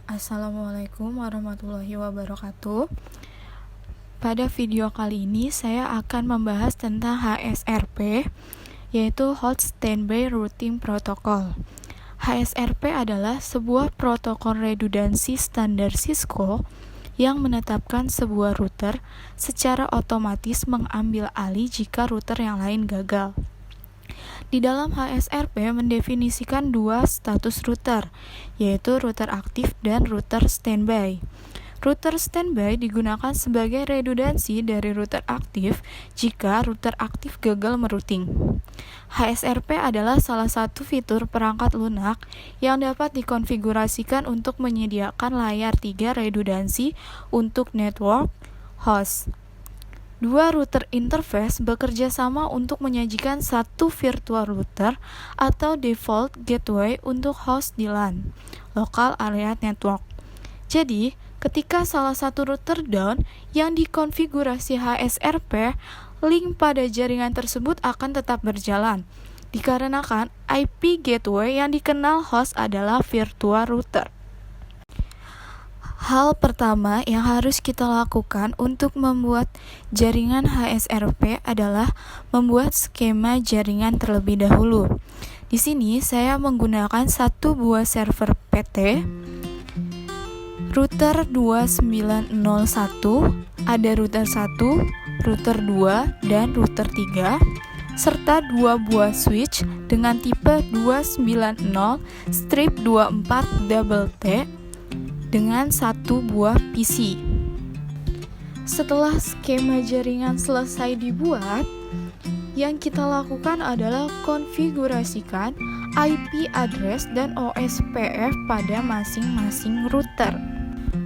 Assalamualaikum warahmatullahi wabarakatuh. Pada video kali ini saya akan membahas tentang HSRP, yaitu Hot Standby Routing Protocol. HSRP adalah sebuah protokol redundansi standar Cisco yang menetapkan sebuah router secara otomatis mengambil alih jika router yang lain gagal. Di dalam HSRP mendefinisikan dua status router, yaitu router aktif dan router standby. Router standby digunakan sebagai redundansi dari router aktif jika router aktif gagal merouting. HSRP adalah salah satu fitur perangkat lunak yang dapat dikonfigurasikan untuk menyediakan layar 3 redundansi untuk network host. Dua router interface bekerja sama untuk menyajikan satu virtual router atau default gateway untuk host di LAN, Local Area Network. Jadi, ketika salah satu router down yang dikonfigurasi HSRP, link pada jaringan tersebut akan tetap berjalan, dikarenakan IP gateway yang dikenal host adalah virtual router. Hal pertama yang harus kita lakukan untuk membuat jaringan HSRP adalah membuat skema jaringan terlebih dahulu. Di sini saya menggunakan satu buah server PT, router 2901, ada router 1, router 2, dan router 3, serta dua buah switch dengan tipe 290/24T dengan satu buah PC. Setelah skema jaringan selesai dibuat, yang kita lakukan adalah konfigurasikan IP address dan OSPF pada masing-masing router.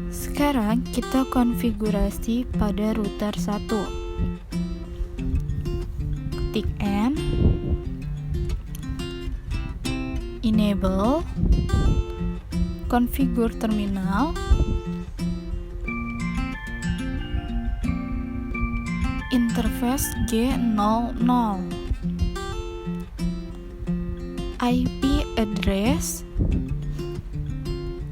Sekarang kita konfigurasi pada router 1. Ketik N, enable, configure terminal, interface G00, IP address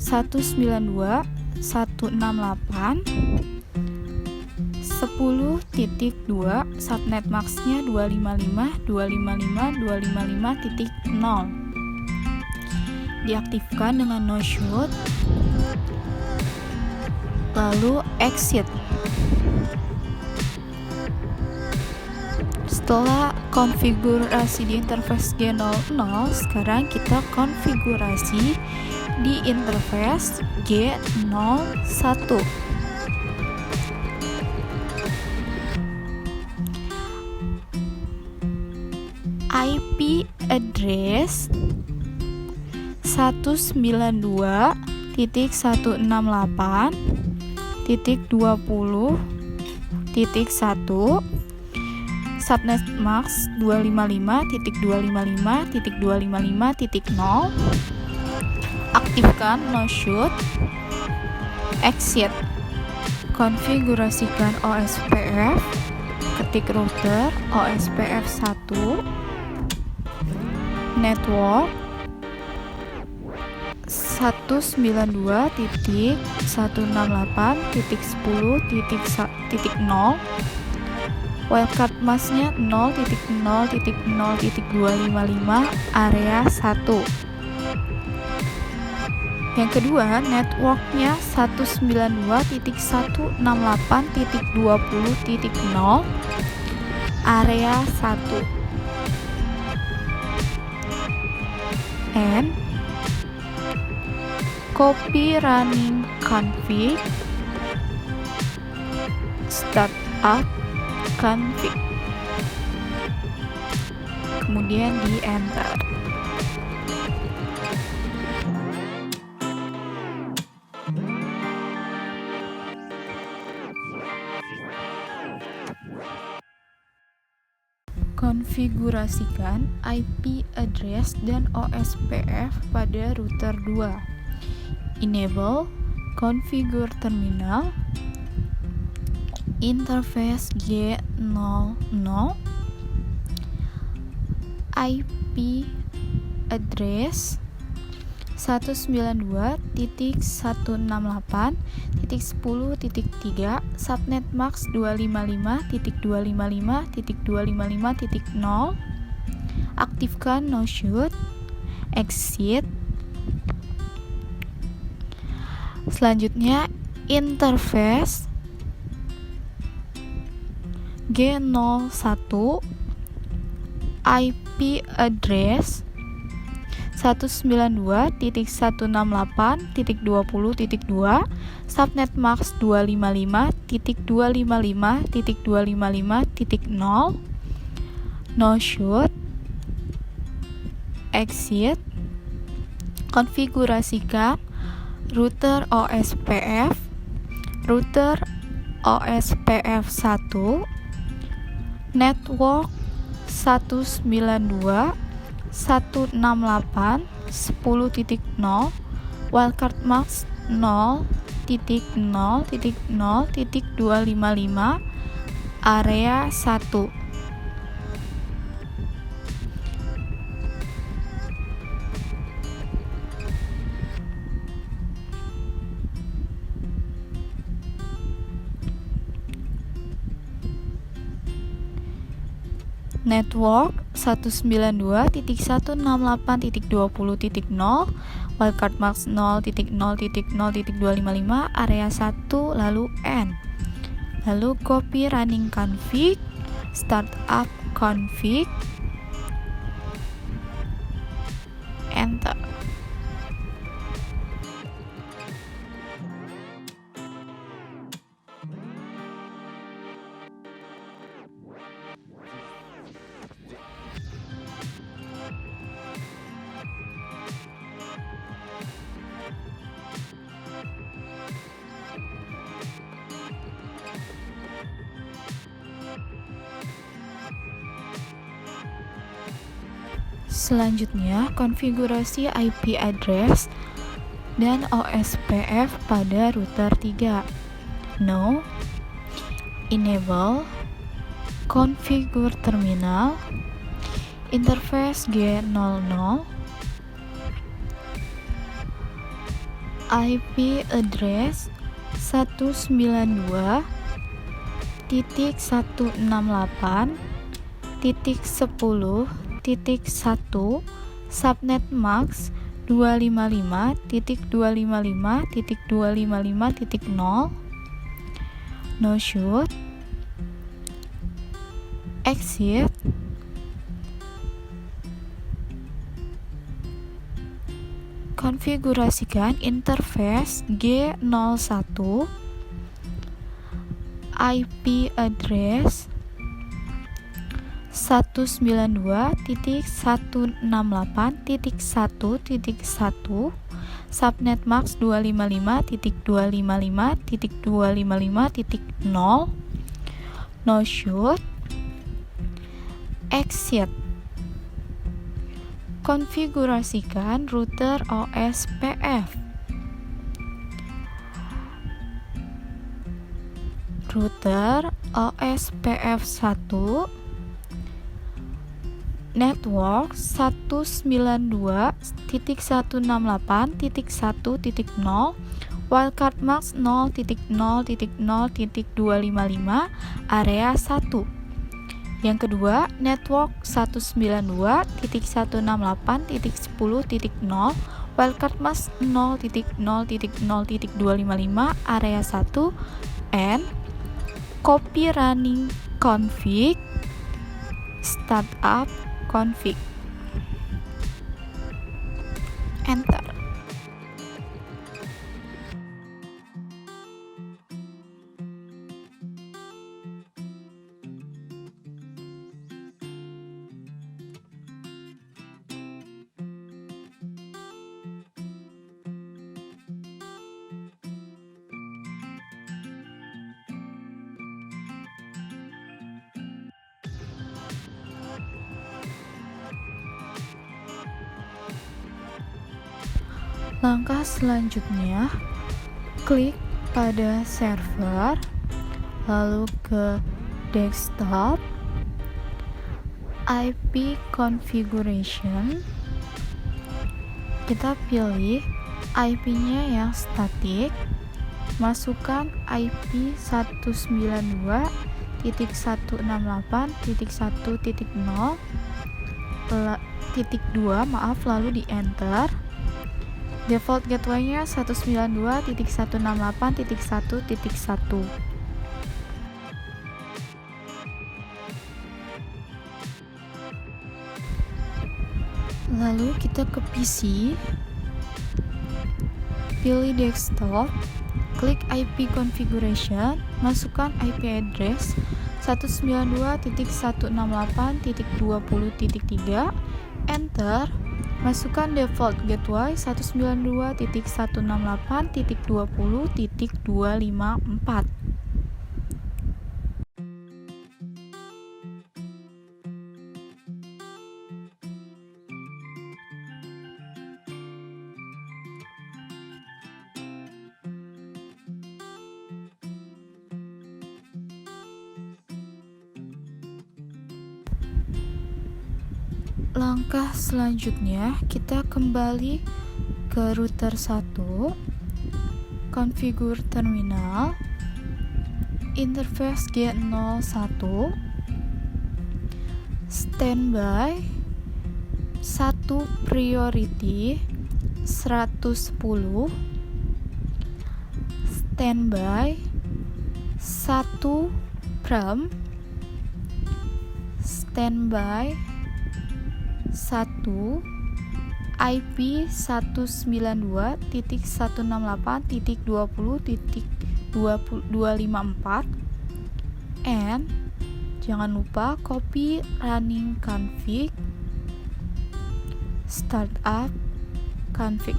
192.168.10.2, subnet max-nya 255.255.255.0. Diaktifkan dengan no shoot, lalu exit. Setelah konfigurasi di interface G00, sekarang kita konfigurasi di interface G01. IP address 192.168.20.1, subnet max 255.255.255.0. Aktifkan no shoot, exit. Konfigurasikan OSPF, ketik router OSPF 1, network 192.168.10.0, wildcard mask-nya 0.0.0.255 area 1. Yang kedua, networknya 192.168.20.0 area 1. And copy running config, start up config, kemudian di enter. Konfigurasikan IP address dan OSPF pada router 2. Enable, configure terminal, interface G00, IP address 192.168.10.3 subnet max 255.255.255.0. Aktifkan no shoot, exit. Selanjutnya interface G01 IP address 192.168.20.2 subnet max 255.255.255.0. no shoot, exit. Konfigurasikan router OSPF 1, network 192.168.10.0, wildcard max 0.0.0.255, area 1. Network 192.168.20.0, wildcard max 0.0.0.255, area 1, lalu N. Lalu copy running config, startup config, enter. Selanjutnya, konfigurasi IP address dan OSPF pada router 3. No, enable, configure terminal, interface G00, IP address 192.168.10.1 subnet max 255.255.255.0. no shoot, exit. Konfigurasikan interface G01, IP address 192.168.1.1 subnet max 255.255.255.0. no shoot, exit. Konfigurasikan router OSPF. Router OSPF 1, network 192.168.1.0, wildcard max 0.0.0.255, area 1. Yang kedua, network 192.168.10.0, wildcard max 0.0.0.255, area 1, and copy running config, startup config, enter. Langkah selanjutnya, klik pada server, lalu ke desktop, IP configuration, kita pilih IP-nya yang statik, masukkan IP 192.168.1.0.2, lalu di enter. Default gateway-nya 192.168.1.1. Lalu kita ke PC, pilih desktop, klik IP configuration, masukkan IP address 192.168.20.3, enter. Masukkan default gateway 192.168.20.254. Langkah selanjutnya, kita kembali ke router 1, configure terminal, interface G01, standby 1 priority 110, standby 1 prom, standby 1 IP 192.168.20.254, and jangan lupa copy running config, startup config.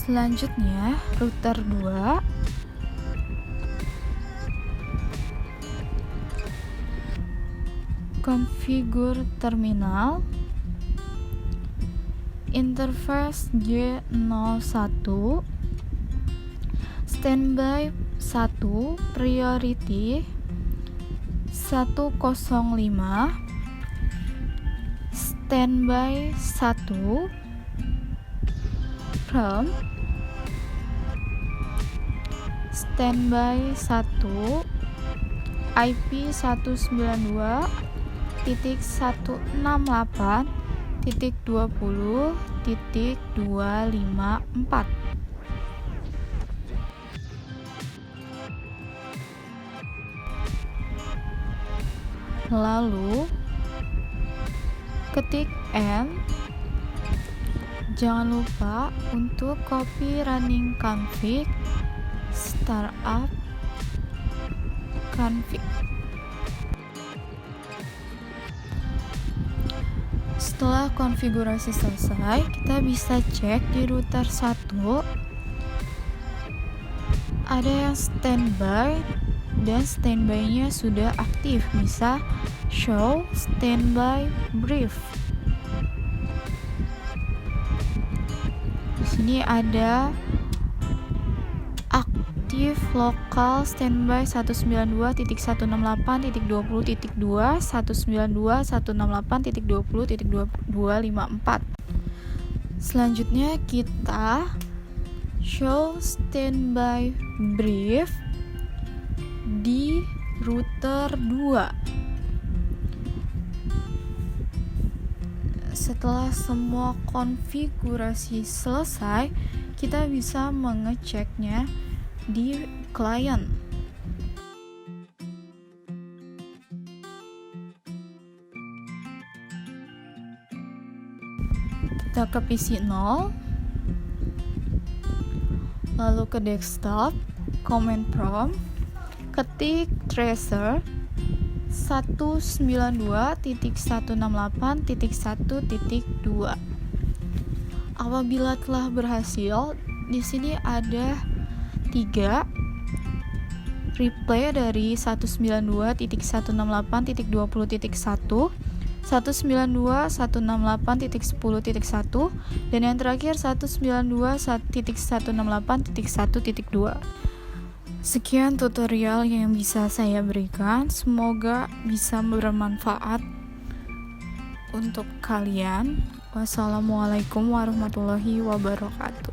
Selanjutnya, router 2, configure terminal, interface G01, standby 1 priority 105, standby 1 prom, standby 1 IP 192.168.20.254. Lalu ketik N. Jangan lupa untuk copy running config, startup config. Setelah konfigurasi selesai, kita bisa cek di router 1 ada yang standby dan standby-nya sudah aktif, bisa show standby brief. Di sini ada aktif lokal standby 192.168.20.2, 192.168.20.254. Selanjutnya kita show standby brief di router 2. Setelah semua konfigurasi selesai, kita bisa mengeceknya di klien. Kita ke PC 0, lalu ke desktop, command prompt, ketik tracer 192.168.1.2. Apabila telah berhasil, di sini ada 3 replay dari 192.168.20.1, 192.168.10.1, dan yang terakhir 192.168.1.2. Sekian tutorial yang bisa saya berikan, semoga bisa bermanfaat untuk kalian. Wassalamualaikum warahmatullahi wabarakatuh.